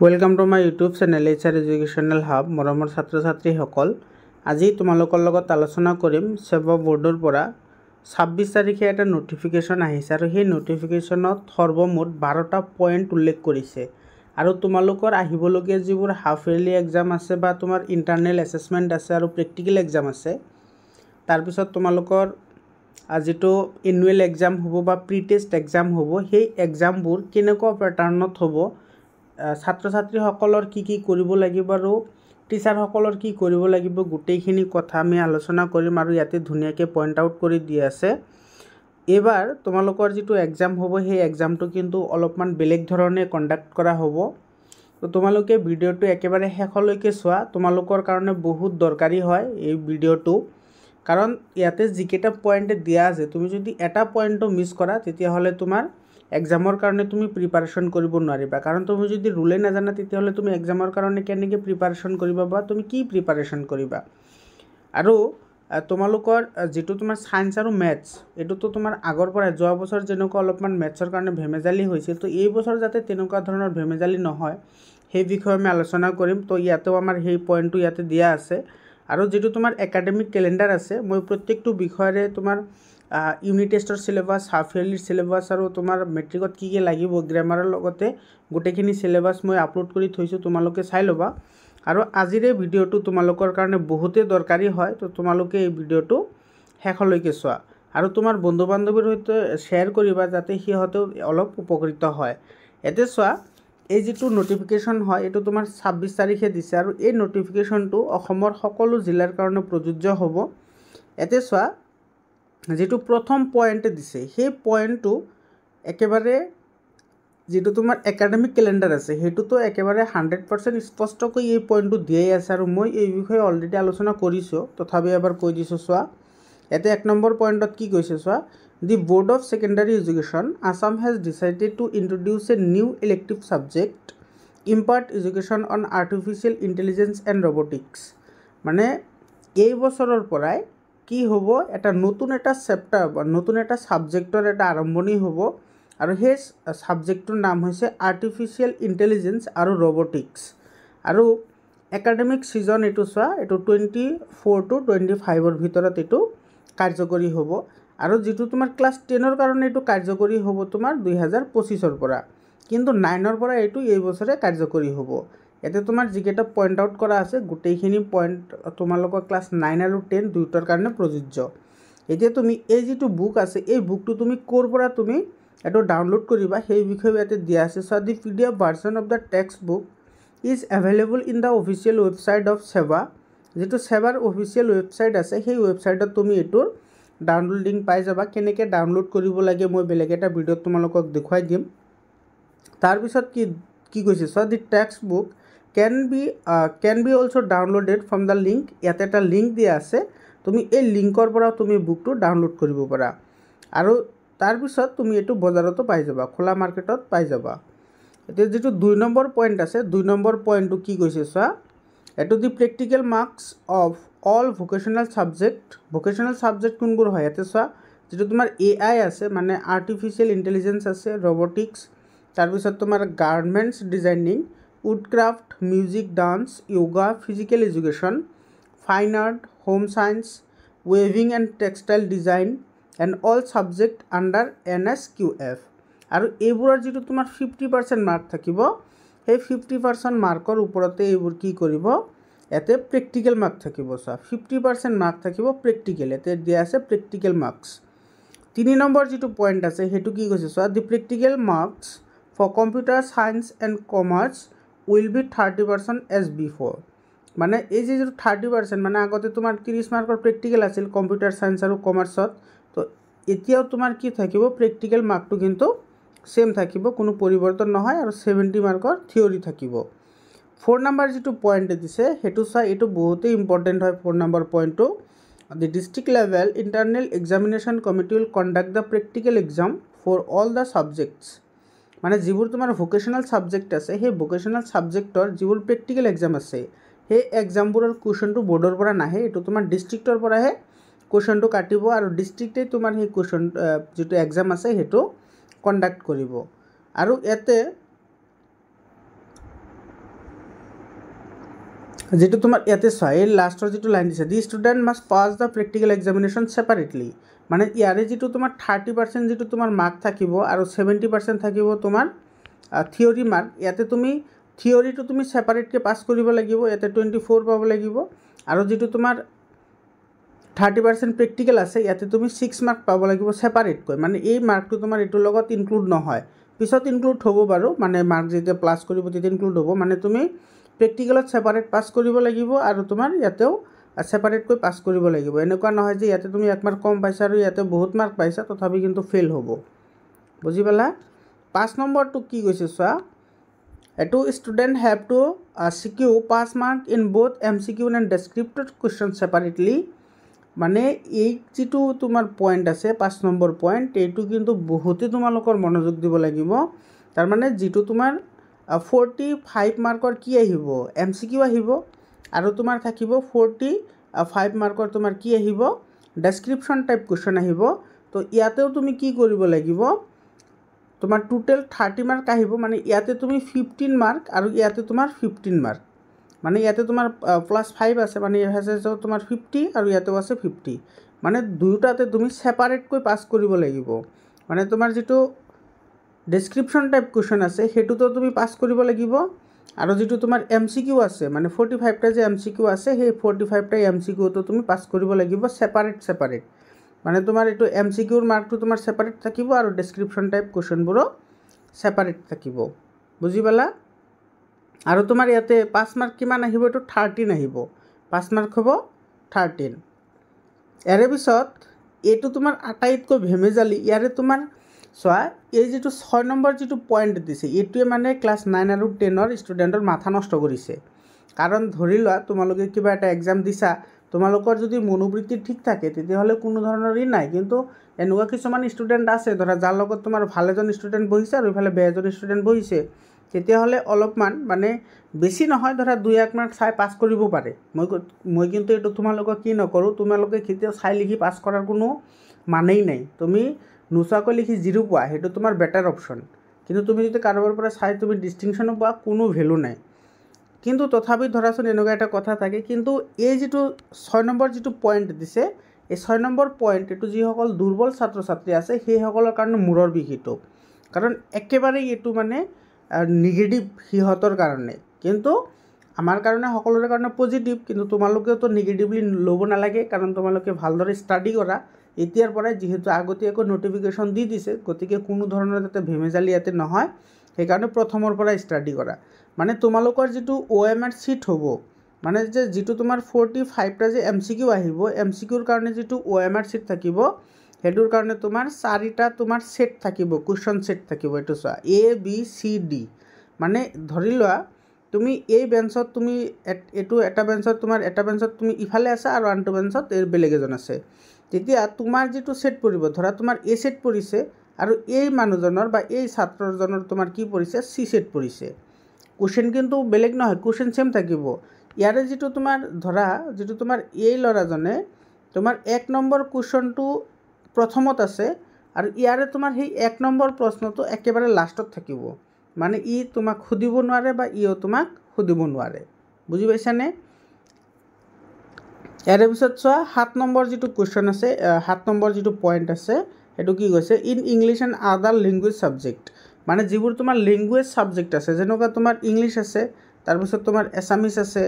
Welcome to my YouTube channel HR educational hub मरমৰ ছাত্ৰ ছাত্ৰীসকল আজি তোমালোকৰ লগত আলোচনা কৰিম সেৱা বোৰ্ডৰ পৰা 26 তাৰিখে এটা নোটিফিকেশন আহিছে আৰু সেই নোটিফিকেশনত সৰ্বমুঠ 12টা পইণ্ট উল্লেখ কৰিছে আৰু তোমালোকৰ আহিবলগীয়া যিবোৰ হাফ ইয়াৰলি এক্সাম আছে বা তোমাৰ ইন্টাৰনেল এসেসমেন্ট আছে আৰু প্ৰেক্টিকেল এক্সাম আছে তাৰ পিছত তোমালোকৰ আজিটো এনুৱেল এক্সাম হ'ব বা প্ৰি টেষ্ট এক্সাম হ'ব সেই এক্সামবোৰ কেনেকুৱা প্যাটাৰ্নত হ'ব ছাত্ৰ ছাত্ৰীসকলৰ কি কৰিব লাগিব আৰু টিচাৰসকলৰ কি কৰিব লাগিব গোটেইখিনি কথা আমি আলোচনা কৰিম আৰু ইয়াতে ধুনীয়াকৈ পইণ্ট আউট কৰি দি আছে এবাৰ তোমালোকৰ যেটো এক্সাম হ'ব সেই এক্সামটো কিন্তু অলপমান বেলেগ ধৰণে কন্ডাক্ট কৰা হ'ব তো তোমালোকে ভিডিওটো একেবাৰে শেষলৈকে চোৱা তোমালোকৰ কাৰণে বহুত দৰকাৰী হয় এই ভিডিওটো কাৰণ ইয়াতে যিকেটা পইণ্ট দিয়া আছে তুমি যদি এটা পইণ্টও মিস কৰা তেতিয়া হলে তোমাৰ এক্সামৰ কাৰণে তুমি প্ৰিপাৰেচন কৰিব নোৱাৰিবা কাৰণ তুমি যদি ৰুলে নাজানা তেতিয়া হলে তুমি এক্সামৰ কাৰণে কেনেকৈ প্ৰিপাৰেচন কৰিবা বা তুমি কি প্ৰিপাৰেচন কৰিবা আৰু তোমালোকৰ যেটো তোমাৰ সায়েন্স আৰু ম্যাথছ এটোতো তোমাৰ আগৰ পৰা যোৱা বছৰ যেনেকুৱা অলপমান ম্যাথছৰ কাৰণে ভেমেজালি হৈছিল তো এই বছৰ যাতে তেনেকুৱা ধৰণৰ ভেমেজালি নহয় সেই বিষয়ে আমি আলোচনা কৰিম তো ইয়াতেও আমাৰ সেই পইণ্টটো ইয়াতে দিয়া আছে আৰু যেটো তোমাৰ একাডেমিক ক্যালেন্ডাৰ আছে মই প্ৰত্যেকটো বিষয়ৰে তোমাৰ ইউনিট টেষ্টৰ সিলেবাস হাফ ইয়াৰলি সিলেবাস আৰু তোমাৰ মেট্ৰিকত কি লাগিব গ্ৰামাৰৰ লগতে গোটেইখিনি সিলেবাস মই আপলোড কৰি থৈছো তোমালোকে চাই লবা আৰু আজিৰ এই ভিডিওটো তোমালোকৰ কাৰণে বহুতে দৰকাৰী হয় তো তোমালোকে এই ভিডিওটো শেষলৈকে চোৱা আৰু তোমাৰ বন্ধু বান্ধৱীৰ সৈতে শেয়াৰ কৰিবা যাতে সিহঁতেও অলপ উপকৃত হয় এতে চোৱা এই যেটো নোটিফিকেশন হয় এটো তোমাৰ 26 তাৰিখে দিছে আৰু এই নোটিফিকেশনটো অসমৰ সকলো জিলাৰ কাৰণে প্ৰযোজ্য হ'ব এতে চোৱা যেটো প্ৰথম পইণ্ট দিছে সেই পইণ্টটো একেবাৰে যেটো তোমাৰ একাডেমিক ক্যালেন্ডাৰ আছে হেতুটো একেবাৰে 100% স্পষ্টকৈ এই পইণ্টটো দিয়াই আছে আৰু মই এই বিষয়ে অলৰেডি আলোচনা কৰিছো তথাপি এবাৰ কৈ দিছো চোৱা এতে এক নম্বৰ পইণ্টত কি কৈছে চোৱা The Board of Secondary Education Assam has decided to introduce a new elective subject impart education on artificial intelligence and robotics মানে এই বছৰৰ পৰাই কি হ'ব এটা নতুন এটা চেপ্টাৰ বা নতুন এটা সাবজেক্টৰ এটা আৰম্ভণি হ'ব আৰু সেই সাবজেক্টৰ নাম হৈছে আৰ্টিফিশিয়াল ইন্টেলিজেন্স আৰু ৰবটিক্স আৰু একাডেমিক সিজন এটো চোৱা এটো 24 টু 25 ৰ ভিতৰত এটো কাৰ্যকৰী হ'ব আৰু যেটো তোমাৰ ক্লাস 10 ৰ কাৰণে এটো কাৰ্যকৰী হ'ব তোমাৰ 2025 ৰ পৰা কিন্তু 9 ৰ পৰা এটো এই বছৰে কাৰ্যকৰী হ'ব এতে তোমাৰ যিকেটা পইণ্ট আউট কৰা আছে গোটেইখিনি পইণ্ট তোমালোকৰ ক্লাস 9 আৰু 10 দুইটাৰ কাৰণে প্ৰযোজ্য এতিয়া তুমি এই যেটো বুক আছে এই বুকটো তুমি কোৰ পৰা তুমি এটো ডাউনলোড কৰিবা সেই বিষয়ে ইয়াতে দিয়া আছে so the PDF version of the textbook is available in the official website of SEBA যেটো সেৱাৰ অফিশিয়াল ওয়েবসাইট আছে সেই ওয়েবসাইটত তুমি এটোৰ ডাউনলোড লিংক পাই যাবা কেনেকৈ ডাউনলোড কৰিব লাগে মই বেলেগ এটা ভিডিওত তোমালোকক দেখুৱাই দিম তাৰ পিছত কি কৈছে so the text book can be also downloaded from the link ইয়াতে এটা লিংক দিয়া আছে তুমি এই লিংকৰ পৰা তুমি বুকটো ডাউনলোড কৰিব পাৰা আৰু তাৰ পিছত তুমি এটো বজাৰতো পাই যাবা খোলা মাৰ্কেটত পাই যাবা এতিয়া যেটো 2 নম্বৰ পইণ্ট আছে 2 নম্বৰ পইণ্টটো কি কৈছে চোৱা এটো the practical marks of all vocational subject কোনবোৰ হয় এতে চোৱা যেটো তোমাৰ AI আছে মানে আৰ্টিফিশিয়াল ইন্টেলিজেন্স আছে ৰবটিক্স তাৰ পিছত তোমাৰ গাৰ্মেন্টস designing woodcraft music dance yoga physical education fine art home science weaving and textile design and all subject under NSQF আৰু এইবোৰৰ যেটো তোমাৰ 50% মাৰ্ক থাকিব সেই 50% মাৰ্কৰ ওপৰতে এইবোৰ কি কৰিব এতে প্ৰ্যাকটিক্যাল মাৰ্ক থাকিব সো 50% মাৰ্ক থাকিব প্ৰ্যাকটিক্যাল এতে দিয়া আছে প্ৰ্যাকটিক্যাল মাৰ্কস 3 নম্বৰ যেটো পইণ্ট আছে হেতু কি কৈছে so the practical marks for computer science and commerce will be 30% as before মানে এই যে 30% মানে আগতে তোমাৰ 30 মাৰ্কৰ প্ৰ্যাকটিক্যাল আছিল কম্পিউটাৰ সায়েন্স আৰু কমাৰ্সত তো এতিয়াও তোমাৰ কি থাকিব প্ৰ্যাকটিক্যাল মাৰ্কটো কিন্তু সেম থাকিব কোনো পৰিৱৰ্তন নহয় আৰু 70 মাৰ্কৰ থিওৰি থাকিব 4 নম্বৰ যেটো পইণ্ট দিছে হেতু চা এটো বহুতেই ইম্পৰ্টেন্ট হয় 4 নম্বৰ পইণ্টটো the district level internal examination committee will conduct the practical exam for all the subjects মানে যিবোৰ তোমাৰ ভোকেশনাল সাবজেক্ট আছে সেই ভোকেশনাল সাবজেক্টৰ যিবোৰ প্ৰ্যাকটিক্যাল এক্সাম আছে সেই এক্সামবোৰৰ কোৱেশ্চনটো বোৰ্ডৰ পৰা নাহে এটো তোমাৰ ডিস্ট্ৰিক্টৰ পৰাহে কোৱেশ্চনটো কাটিব আৰু ডিস্ট্ৰিক্টে তোমাৰ সেই কোৱেশ্চন যেটো এক্সাম আছে হেতু কন্ডাক্ট কৰিব আৰু এতে যেটো তোমাৰ ইয়াতে চোৱা এই লাষ্টৰ যেটো লাইন দিছে the student must pass the practical examination separately মানে ইয়াৰে যেটো তোমাৰ 30% যেটো তোমাৰ মাৰ্ক থাকিব আৰু 70% থাকিব তোমাৰ থিয়ৰী মাৰ্ক ইয়াতে তুমি থিয়ৰীটো তুমি ছেপাৰেটকৈ পাছ কৰিব লাগিব ইয়াতে 24 পাব লাগিব আৰু যেটো তোমাৰ 30% প্ৰেক্টিকেল আছে ইয়াতে তুমি 6 মাৰ্ক পাব লাগিব ছেপাৰেটকৈ মানে এই মাৰ্কটো তোমাৰ এইটোৰ লগত ইনক্লুড নহয় পিছত ইনক্লুড হ'ব বাৰু মানে মাৰ্ক যেতিয়া প্লাছ কৰিব তেতিয়া ইনক্লুড হ'ব মানে তুমি প্ৰেক্টিকেলত ছেপাৰেট পাছ কৰিব লাগিব আৰু তোমাৰ ইয়াতেও ছেপাৰেটকৈ পাছ কৰিব লাগিব এনেকুৱা নহয় যে ইয়াতে তুমি 1 মাৰ্ক কম পাইছা আৰু ইয়াতে বহুত মাৰ্ক পাইছা তথাপি কিন্তু ফেইল হ'ব বুজি পালা 5 নম্বৰটো কি কৈছে চোৱা এটো student have to secure pass mark in both MCQ and descriptive question separately মানে এই যেটো তোমাৰ পয়েন্ট আছে 5 নম্বৰ পয়েন্ট এইটো কিন্তু বহুতে তোমালোকৰ মনোযোগ দিব লাগিব তাৰ মানে যেটো তোমাৰ 45 মাৰ্কৰ কি আহিব MCQ আহিব আৰু তোমাৰ থাকিব 45 মাৰ্কৰ তোমাৰ কি আহিব ডেছক্ৰিপশ্যন টাইপ কুৱেশ্যন আহিব তো ইয়াতেও তুমি কি কৰিব লাগিব তোমাৰ টোটাল 30 মাৰ্ক আহিব মানে ইয়াতে তুমি 15 মাৰ্ক আৰু ইয়াতে তোমাৰ 15 মাৰ্ক মানে ইয়াতে তোমাৰ +5 আছে মানে আছে তোমাৰ 50 আৰু ইয়াতেও আছে 50 মানে দুটাতে তুমি ছেপাৰেটকৈ পাছ কৰিব লাগিব মানে তোমাৰ যেটো ডেছক্ৰিপশ্যন টাইপ কুৱেশ্যন আছে হেতুটো তুমি পাছ কৰিব লাগিব আৰু যেটো তোমাৰ MCQ আছে মানে 45 টা যে MCQ আছে সেই 45 টা MCQ তো তুমি পাছ কৰিব লাগিব ছেপাৰেট মানে তোমাৰ এটো MCQ ৰ মাৰ্কটো তোমাৰ ছেপাৰেট থাকিব আৰু ডেছক্ৰিপশ্যন টাইপ কুৱেশ্যনবোৰো ছেপাৰেট থাকিব বুজি পালা আৰু তোমাৰ ইয়াতে 5 মাৰ্ক কিমান আহিব এটো 13 আহিব 5 মাৰ্ক হ'ব 13 এৰে পিছত এটো তোমাৰ আটাইতকৈ ভেমেজালি ইয়াৰে তোমাৰ চোৱা এই যেটো 6 নম্বৰ যেটো পয়েন্ট দিছে এটোৱে মানে ক্লাস 9 আৰু 10 ৰ ষ্টুডেন্টৰ মাথা নষ্ট কৰিছে কাৰণ ধৰি লোৱা তোমালোকে কিবা এটা এক্সাম দিছা তোমালোকৰ যদি মনোবৃত্তি ঠিক থাকে তেতিয়াহলে কোনো ধৰণৰ নাই কিন্তু এনেকুৱা কিছুমান ষ্টুডেন্ট আছে ধৰা যাৰ লগত তোমাৰ ভাল এজন ষ্টুডেন্ট বহিছে আৰু ইফালে বেয়া এজন ষ্টুডেন্ট বহিছে তেতিয়াহলে অলপমান মানে বেছি নহয় ধৰা 2-1 মাৰ্ক চাই পাস কৰিব পাৰে মই কিন্তু এটো তোমালোকক কি নকৰো তোমালোকে কেতিয়া চাই লিখি পাস কৰাৰ কোনো মানেই নাই তুমি নুচাকৈ লিখি 0 পোৱা হেতু তোমাৰ বেটাৰ অপচন কিন্তু তুমি যদি কাৰোবাৰ পৰা চাই তুমি ডিস্টিংশন পোৱা কোনো ভ্যালু নাই কিন্তু তথাপি ধৰাচোন এনেকুৱা এটা কথা থাকে কিন্তু এই যেটো 6 নম্বৰ যেটো পয়েন্ট দিছে এই 6 নম্বৰ পয়েন্ট এটো যি সকল দুৰ্বল ছাত্ৰ ছাত্ৰী আছে সেই সকলৰ কাৰণে মুৰৰ বিহিত কাৰণ একেবাৰে এটো মানে নেগেটিভ হিহতৰ কাৰণে কিন্তু আমাৰ কাৰণে সকলোৰে কাৰণে পজিটিভ কিন্তু তোমালোকেও তো নেগেটিভলি লব নালাগে কাৰণ তোমালোকে ভালদৰে ষ্টাডি কৰা এতিয়াৰ পৰাই যেহেতু আগতীয়াকৈ নোটিফিকেশন দি দিছে গতিকে কোনো ধৰণৰ যাতে ভেমেজালি ইয়াতে নহয় সেইকাৰণে প্ৰথমৰ পৰা ষ্টাডি কৰা মানে তোমালোকৰ যেটো OMR সিট হ'ব মানে যে যেটো তোমাৰ 45 টা যে MCQ আহিব MCQ ৰ কাৰণে যেটো OMR সিট থাকিব হেতুৰ কাৰণে তোমাৰ 4টা তোমাৰ সেট থাকিব কোৱেশ্চন সেট থাকিব এটো চোৱা A B C D মানে ধৰি লোৱা তুমি এই বেঞ্চত তুমি এটো এটা বেঞ্চত তোমাৰ এটা বেঞ্চত তুমি ইফালে আছে আৰু আনটো বেঞ্চত এৰ বেলেগ এজন আছে তেতিয়া তোমাৰ যেটো সেট পৰিব ধৰা তোমাৰ A সেট পৰিছে আৰু এই মানুহজনৰ বা এই ছাত্ৰজনৰ তোমাৰ কি পৰিছে C সেট পৰিছে কোৱেশ্চন কিন্তু বেলেগ নহয় কোৱেশ্চন সেম থাকিব ইয়াৰে যেটো তোমাৰ ধৰা যেটো তোমাৰ এই লৰাজনে তোমাৰ 1 নম্বৰ কোৱেশ্চনটো প্ৰথমত আছে আৰু ইয়াৰে তোমাৰ সেই 1 নম্বৰ প্ৰশ্নটো একেবাৰে লাষ্টত থাকিব মানে ই তোমাক খুদিব নোৱাৰে বা ইও তোমাক খুদিব নোৱাৰে বুজি পাইছানে ইয়াৰে পিছত চোৱা 7 নম্বৰ যেটো কোৱেশ্চন আছে 7 নম্বৰ যেটো পয়েন্ট আছে এটো কি কৈছে in English and other language subject মানে যিবোৰ তোমাৰ ল্যাঙ্গুৱেজ সাবজেক্ট আছে যেনেকুৱা তোমাৰ ইংলিশ আছে তাৰ পিছত তোমাৰ এছামিজ আছে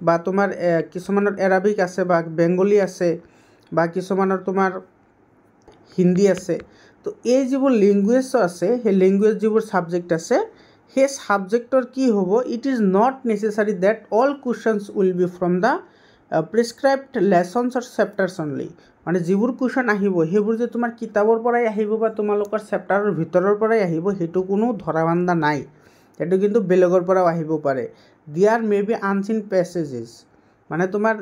বা তোমাৰ কিছুমানৰ এৰাবিক আছে বা বেঙ্গলী আছে বা কিছুমানৰ তোমাৰ হিন্দী আছে তো এই যিবোৰ ল্যাঙ্গুৱেজ আছে সেই ল্যাঙ্গুৱেজ যিবোৰ সাবজেক্ট আছে সেই সাবজেক্টৰ কি হ'ব it is not necessary that all questions will be from the prescribed lessons or chapters only মানে যিবোৰ কোৱেশ্চন আহিব হেবোৰ যে তোমাৰ কিতাপৰ পৰাই আহিব বা তোমালোকৰ চেপ্টাৰৰ ভিতৰৰ পৰাই আহিব হেতু কোনো ধৰাবান্ধা নাই এটো কিন্তু বেলেগৰ পৰাও আহিব পাৰে there may be unseen passages মানে তোমাৰ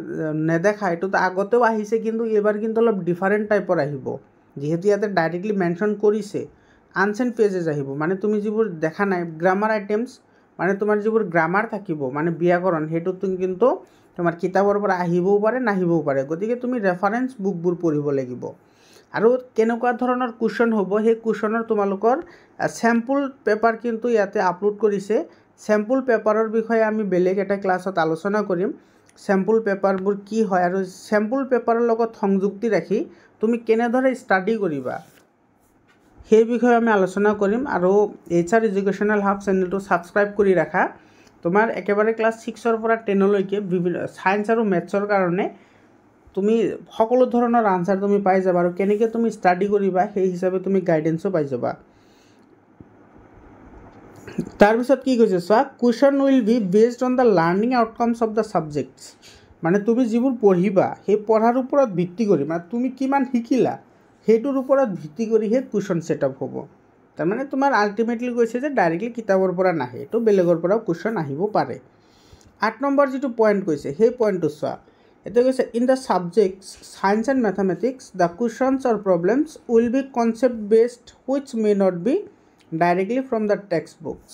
নেদেখা এটো তো আগতেও আহিছে কিন্তু এবাৰ কিন্তু অলপ ডিফাৰেন্ট টাইপৰ আহিব যেহেতু ইয়াতে ডাইৰেক্টলি মেনশন কৰিছে আনসিন পেজেস আহিব মানে তুমি যিবোৰ দেখা নাই গ্ৰামাৰ আইটেমস মানে তোমাৰ যিবোৰ গ্ৰামাৰ থাকিব মানে ব্যাকৰণ হেতু তুমি কিন্তু তোমাৰ কিতাপৰ পৰা আহিবও পাৰে নাহিবও পাৰে গতিকে তুমি ৰেফাৰেন্স বুকবোৰ পঢ়িব লাগিব আৰু কেনেকুৱা ধৰণৰ কোৱেশ্চন হ'ব সেই কোৱেশ্চনৰ তোমালোকৰ স্যাম্পল পেপাৰ কিন্তু ইয়াতে আপলোড কৰিছে স্যাম্পল পেপাৰৰ বিষয়ে আমি বেলেগ এটা ক্লাছত আলোচনা কৰিম স্যাম্পল পেপাৰবোৰ কি হয় আৰু স্যাম্পল পেপাৰৰ লগত সংযুক্তি ৰাখি তুমি কেনেদৰে ষ্টাডি কৰিবা সেই বিষয়ে আমি আলোচনা কৰিম আৰু HR এডুকেশ্যনেল হাব চেনেলটো সাবস্ক্ৰাইব কৰি ৰাখা তোমাৰ একেবাৰে ক্লাছ 6 ৰ পৰা 10 লৈকে বিভিন্ন সায়েন্স আৰু ম্যাথছৰ কাৰণে তুমি সকলো ধৰণৰ আনসাৰ তুমি পাই যাবা আৰু কেনেকৈ তুমি ষ্টাডি কৰিবা সেই হিচাপে তুমি গাইডেন্সও পাই যাবা তাৰ পিছত কি কৈছে চোৱা question will be based on the learning outcomes of the subjects মানে তুমি যিবোৰ পঢ়িবা সেই পঢ়াৰ ওপৰত ভিত্তি কৰি মানে তুমি কিমান শিকিলা সেইটোৰ ওপৰত ভিত্তি কৰিহে কুৱেশ্যন সেটআপ হ'ব তাৰমানে তোমাৰ আল্টিমেটলি কৈছে যে ডাইৰেক্টলি কিতাপৰ পৰা নাহে তো বেলেগৰ পৰাও কুৱেশ্যন আহিব পাৰে 8 নম্বৰ যেটো পইণ্ট কৈছে সেই পইণ্টটো চোৱা এটা কৈছে in the subjects science and mathematics the questions or problems will be concept based which may not be directly from the textbooks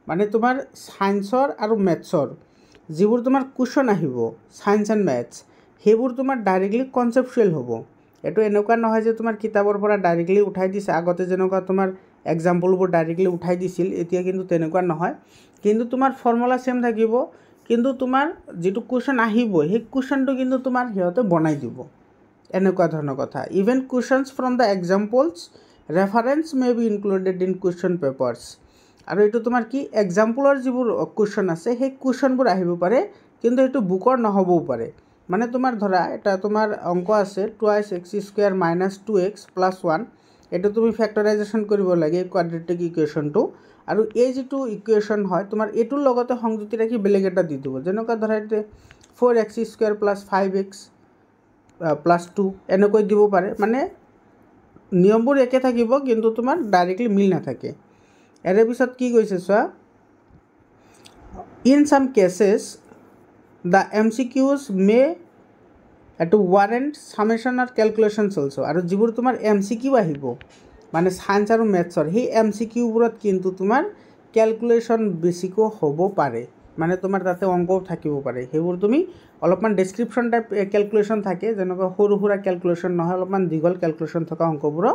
মানে তোমাৰ সায়েন্সৰ আৰু ম্যাথছৰ যিবোৰ তোমাৰ কুৱেশ্যন আহিব সায়েন্স এণ্ড ম্যাথছ সেইবোৰ তোমাৰ ডাইৰেক্টলি কনসেপচুৱেল হ'ব এটো এনেকুৱা নহয় যে তোমাৰ কিতাপৰ পৰা ডাইৰেক্টলি উঠাই দিছে আগতে যেনেকুৱা তোমাৰ এক্সাম্পলবোৰ ডাইৰেক্টলি উঠাই দিছিল এতিয়া কিন্তু তেনেকুৱা নহয় কিন্তু তোমাৰ ফৰ্মুলা সেম থাকিব কিন্তু তোমাৰ যেটো কুৱেশ্যন আহিব সেই কুৱেশ্যনটো কিন্তু তোমাৰ হিয়তে বনাই দিব এনেকুৱা ধৰণৰ কথা even questions from the examples reference may be included in question papers আৰু এটো তোমাৰ কি এক্সাম্পলৰ যিবোৰ কুৱেশ্যন আছে সেই কুৱেশ্যনবোৰ আহিব পাৰে কিন্তু এটো বুকৰ নহবও পাৰে মানে তোমাৰ ধৰা এটা তোমাৰ অংক আছে 2x² - 2x + 1 এটো তুমি ফ্যাক্টৰাইজেশ্যন কৰিব লাগে কোৱাড্ৰেটিক ইকুৱেশ্যনটো আৰু এই যেটো ইকুৱেশ্যন হয় তোমাৰ এটোৰ লগতে সংযুক্তি ৰাখি বেলেগ এটা দি দিব যেনেকুৱা ধৰা 4x² + 5x + 2 এনেকৈ দিব পাৰে মানে নিয়মবোৰ একে থাকিব কিন্তু তোমাৰ ডাইৰেক্টলি মিল নাথাকে এৰে পিছত কি কৈছে চোৱা in some cases the MCQs may to warrant summation or calculations also আৰু যিবোৰ তোমাৰ MCQ আহিব মানে সায়েন্স আৰু ম্যাথছৰ সেই MCQ বোৰত কিন্তু তোমাৰ ক্যালকুলেশন বেছিকৈ হ'ব পাৰে মানে তোমাৰ তাতে অংক থাকিব পাৰে সেইবোৰ তুমি অলপমান ডেসক্ৰিপচন টাইপ ক্যালকুলেশন থাকে যেনেকৈ সৰু সৰু ক্যালকুলেশন নহয় অলপমান দীঘল ক্যালকুলেশন থকা অংকবোৰ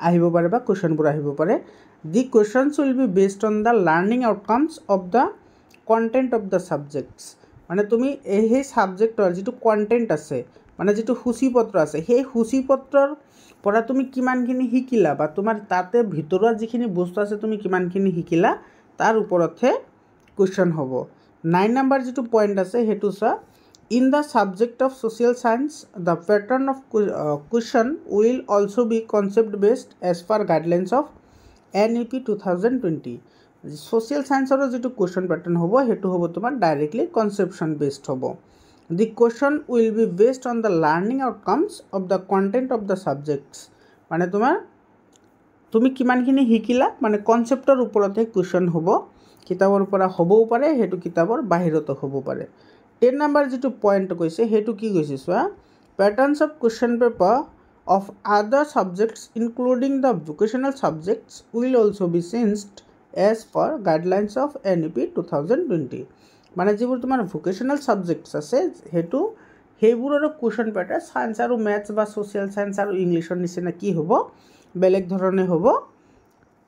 আহিব পাৰে বা কোৱেশ্চনবোৰ আহিব পাৰে the questions will be based on the learning outcomes of the content of the subjects মানে তুমি এই সাবজেক্টৰ যেটো কন্টেন্ট আছে মানে যেটো সূচীপত্ৰ আছে সেই সূচীপত্ৰৰ পৰা তুমি কিমানখিনি শিকিলা বা তোমাৰ তাতে ভিতৰুৱা যিখিনি বস্তু আছে তুমি কিমানখিনি শিকিলা তাৰ ওপৰতহে কোৱেশ্চন হ'ব 9 নম্বৰ যেটো পইণ্ট আছে হেতু চা in the subject of social science the pattern of question will also be concept based as per guidelines of NEP 2020 social সায়েন্সৰ যেটো কোৱেশ্চন প্যাটাৰ্ন হ'ব হেতু হ'ব তোমাৰ ডাইৰেক্টলি কনসেপচন বেসড হ'ব the question will be based on the learning outcomes of the content of the subjects মানে তোমাৰ তুমি কিমানখিনি শিকিলা মানে কনসেপ্টৰ ওপৰতে কোৱেশ্চন হ'ব কিতাপৰ পৰা হ'বও পাৰে হেতু কিতাপৰ বাহিৰতো হ'ব পাৰে 10 নম্বৰ যেটো পইণ্ট কৈছে হেতু কি কৈছে চোৱা patterns of question paper of other subjects including the vocational subjects will also be changed as per guidelines of NEP 2020 মানে যিবোৰ তোমাৰ ভোকেশনাল সাবজেক্টছ আছে হেতু হেইবোৰৰ কোৱেশ্চন প্যাটাৰ্ন সায়েন্স আৰু ম্যাথছ বা সোশ্যাল সায়েন্স আৰু ইংলিছৰ নিচিনা কি হ'ব বেলেগ ধৰণে হ'ব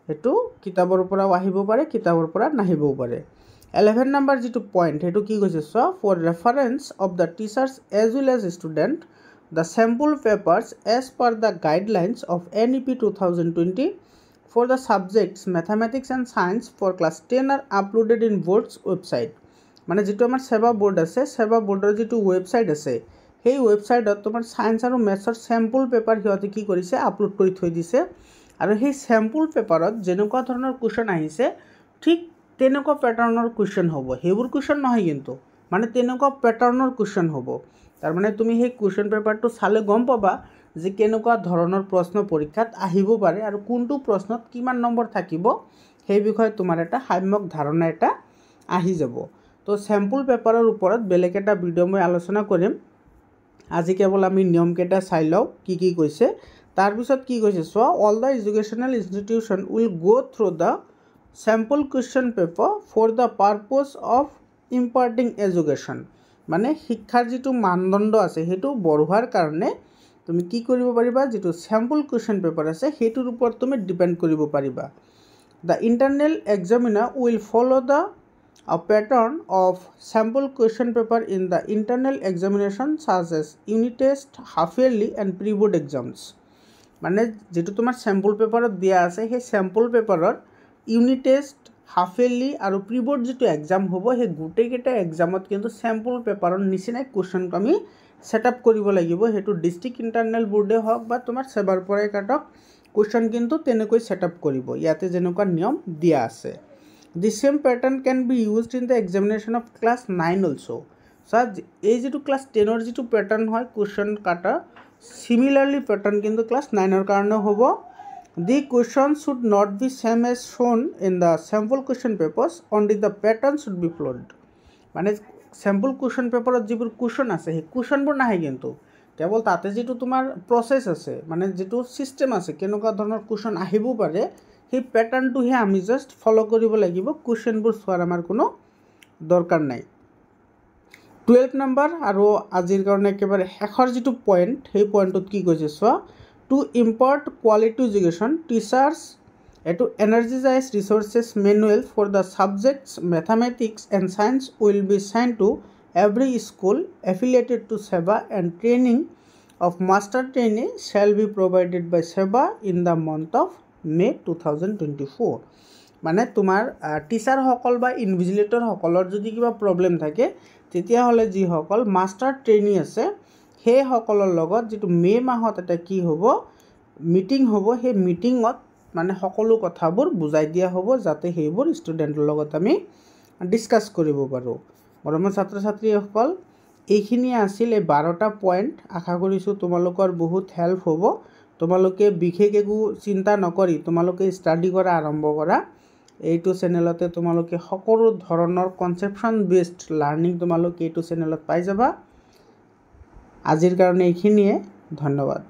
হেতু কিতাপৰ পৰা আহিব পাৰে কিতাপৰ পৰা নাহিবও পাৰে 11 নম্বৰ যেটো পইণ্ট হেতু কি কৈছে so for reference of the teachers as well as student the sample papers as per the guidelines of NEP 2020 for the subjects mathematics and science for class 10 are uploaded in board's website মানে যেটো আমাৰ সেবা board আছে সেবা বোৰ্ডৰ যেটো website আছে সেই ওয়েবসাইটত তোমাৰ সায়েন্স আৰু ম্যাথছৰ স্যাম্পল পেপাৰ হিয়তে কি কৰিছে আপলোড কৰি থৈ দিছে আৰু সেই স্যাম্পল পেপাৰত যেনেকুৱা ধৰণৰ কোৱেশ্চন আহিছে ঠিক তেনেকুৱা প্যাটাৰ্নৰ কোৱেশ্চন হ'ব হেবোৰ কোৱেশ্চন নহয় কিন্তু মানে তেনেকুৱা প্যাটাৰ্নৰ কোৱেশ্চন হ'ব তাৰ মানে তুমি সেই কোৱেশ্চন পেপাৰটো চালে গম পাবা যে কেনেকুৱা ধৰণৰ প্ৰশ্ন পৰীক্ষাত আহিব পাৰে আৰু কোনটো প্ৰশ্নত কিমান নম্বৰ থাকিব সেই বিষয়ে তোমাৰ এটা সাম্যক ধাৰণা এটা আহি যাব তো স্যাম্পল পেপাৰৰ ওপৰত বেলেগ এটা ভিডিও মই আলোচনা কৰিম আজি কেৱল আমি নিয়ম কেটা চাই লও কি কি কৈছে তাৰ পিছত কি কৈছে so all the educational institution will go through the sample question paper for the purpose of imparting education মানে শিক্ষাৰ যেটো মানদণ্ড আছে হেতু বঢ়োৱাৰ কাৰণে তুমি কি কৰিব পাৰিবা যেটো স্যাম্পল কোৱেশ্চন পেপাৰ আছে হেতুৰ ওপৰত তুমি ডিপেন্ড কৰিব পাৰিবা The internal examiner will follow the a pattern of sample question paper in the internal examination such as unit test, half yearly and pre-board exams. মানে যেটো তোমাৰ স্যাম্পল পেপাৰত দিয়া আছে সেই স্যাম্পল পেপাৰৰ ইউনিট টেষ্ট, হাফ ইয়াৰলি আৰু pre-board যেটো এক্সাম হ'ব সেই গোটেইকেইটা এক্সামত কিন্তু স্যাম্পল পেপাৰৰ নিচিনাই কুৱেশ্যনটো আমি সেটআপ কৰিব লাগিব। হেতু ডিস্ট্ৰিক্ট ইন্টাৰনেল বোৰ্ডে হওক বা তোমাৰ সেবাৰ পৰাই কাটক কুৱেশ্যন কিন্তু তেনেকৈ সেটআপ কৰিব। ইয়াতে যেনেকুৱা নিয়ম দিয়া আছে। The same pattern can be used in the examination of class 9 also. So এই যেটো ক্লাস 10 এর যেটো প্যাটার্ন হয় কোশ্চেন কাটা সিমিলারলি প্যাটার্ন কিন্তু ক্লাস 9 এর কারণে হবো। The question should not be same as shown in the sample question papers, only the pattern should be followed. মানে sample question paperত যিবোৰ কোশ্চেন আছে সেই কোশ্চেনবোৰ নাহে কিন্তু কেৱল তাতে যেটো তোমাৰ প্ৰসেস আছে মানে যেটো সিস্টেম আছে কেনেকুৱা ধৰণৰ কোশ্চেন আহিব পাৰে সেই প্যাটাৰ্নটোহে আমি জাস্ট ফলো কৰিব লাগিব। কোশ্চেনবোৰ চোৱাৰ আমাৰ কোনো দৰকাৰ নাই। 12 নম্বৰ আৰু আজিৰ কাৰণে একেবাৰে শেষৰ যেটো পইণ্ট সেই পইণ্টত কি কৈছে চোৱা to impart quality education teachers এটো energize resources manual for the subjects mathematics and science will be sent to every school affiliated to SEBA and training of master trainee shall be provided by SEBA in the month of May 2024। মানে তোমাৰ teacher সকল বা invigilator সকলৰ যদি কিবা problem থাকে তেতিয়া হলে যি সকল মাষ্টাৰ ট্ৰেইনী আছে সেই সকলৰ লগত যেটো মে মাহত এটা কি হ'ব মিটিং হ'ব। সেই মিটিংত মানে সকলো কথাবোৰ বুজাই দিয়া হ'ব যাতে সেইবোৰ ষ্টুডেন্টৰ লগত আমি ডিসকাস কৰিব পাৰো। মৰমৰ ছাত্ৰ ছাত্ৰীসকল এইখিনি আছিল এই 12টা পইণ্ট। আশা কৰিছো তোমালোকৰ বহুত হেল্প হ'ব। তোমালোকে বিশেষ একো চিন্তা নকৰি তোমালোকে ষ্টাডি কৰা আৰম্ভ কৰা। এইটো চেনেলতে তোমালোকে সকলো ধৰণৰ কনসেপচন বেসড লাৰ্নিং তোমালোকে এইটো চেনেলত পাই যাবা। আজিৰ কাৰণে এইখিনিয়ে, ধন্যবাদ।